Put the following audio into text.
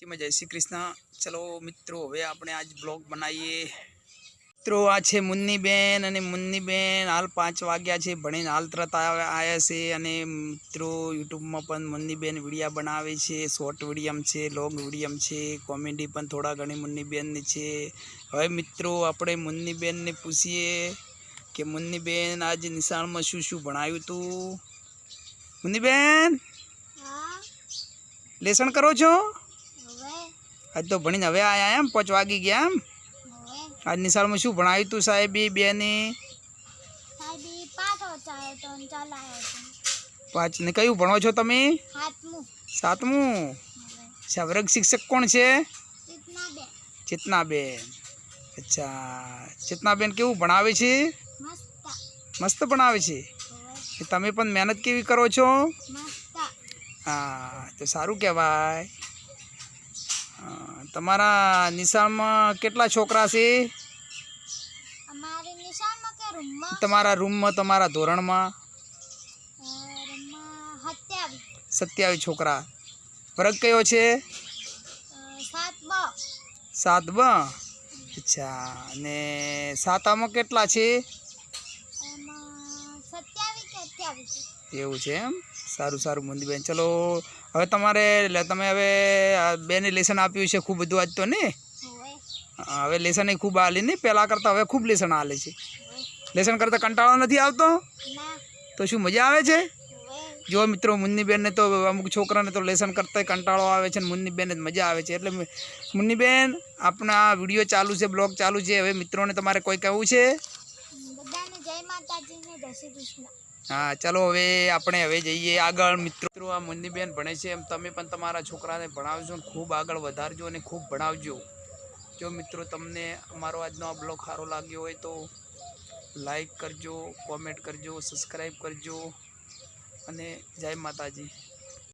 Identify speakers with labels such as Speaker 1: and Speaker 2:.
Speaker 1: में जय श्री कृष्ण। चलो मित्रों हवे आपणे आज ब्लॉग बनावीए। मित्रों आ छे मुन्नी बेन अने मुन्नी बेन हाल 5 वाग्या छे, भणीने हाल तरत आया छे। अने मित्रों यूट्यूब में पण मुन्नी बेन विडिया बनावे छे, शॉर्ट विडियम छे, लॉन्ग विडियम छे, कॉमेडी पण थोड़ा घणी मुन्नी बेन ने छे। हवे मित्रों आपणे मुन्नी बेन ने पूछीए कि मुन्नी बेन आज निशाण में शुं शुं भणाव्युं तू। मुन्नी बेन लेसन करो छो? आज तो भणीने हवे आया एम 5 वागी गया एम। आज निशाळ में शुं भणाव्युं तू साहेबी बेने?
Speaker 2: साहेबी 5 वाचायो तो 4 लायो तो
Speaker 1: 5 ने कयुं भणो छो तमे?
Speaker 2: 7मु
Speaker 1: 7मुं। अच्छा वर्ग शिक्षक कोण छे?
Speaker 2: चेतनाबेन।
Speaker 1: चेतनाबेन। अच्छा चेतनाबेन केवुं भणावे छे?
Speaker 2: मस्त
Speaker 1: मस्त भणावे छे। तमे पण मेहनत केवी करो छो?
Speaker 2: मस्त।
Speaker 1: हाँ तो सारूं कहेवाय। तमारा निशाळ में केटला छोकरा छे?
Speaker 2: અમારી નિશાળમાં કે રૂમમાં?
Speaker 1: तमारा रूम में तमारा धोरण में?
Speaker 2: રૂમમાં 27
Speaker 1: 27 छोकरा। वर्ग कयो छे?
Speaker 2: 7
Speaker 1: 7 ब। अच्छा ने 7 में केटला छे?
Speaker 2: એમાં 27 કે 28
Speaker 1: एवुं छे एम। सारूं सारूं मुन्नी बेन। चलो हवे तमारे तमे हवे बेने लेसन आप्युं छे खूब बधुं आज तो ने?
Speaker 2: होवे
Speaker 1: हवे लेसन खूब आले ने, पहेला करता हवे खूब लेसन आले छे। लेसन करता कंटाळो नथी आवतो?
Speaker 2: ના
Speaker 1: तो शुं मजा आवे छे?
Speaker 2: હોવે
Speaker 1: जो मित्रों मुन्नी बेन ने तो अमुक छोकराने तो लेसन करता कंटाळो आवे छे, मुन्नी बेन ने मजा आवे छे। एटले मुन्नी बेन आपणा विडियो चालू छे, ब्लॉग चालू छे। हवे मित्रों ने तमारे कोई कहेवुं छे?
Speaker 2: બધાને જય માતાજી ને જય શ્રી કૃષ્ણ।
Speaker 1: हाँ चलो हवे आपणे हवे जईए आगळ। मित्रों आ मुन्नी बेन भणे छे एम तमे पण तमारा छोकराने भणावजो, खूब आगळ वधारजो अने खूब भणावजो। जो मित्रों तमने अमारो आजनो आ ब्लॉग सारो लाग्यो होय तो लाइक करजो, कॉमेंट करजो, सब्सक्राइब करजो अने जय माताजी।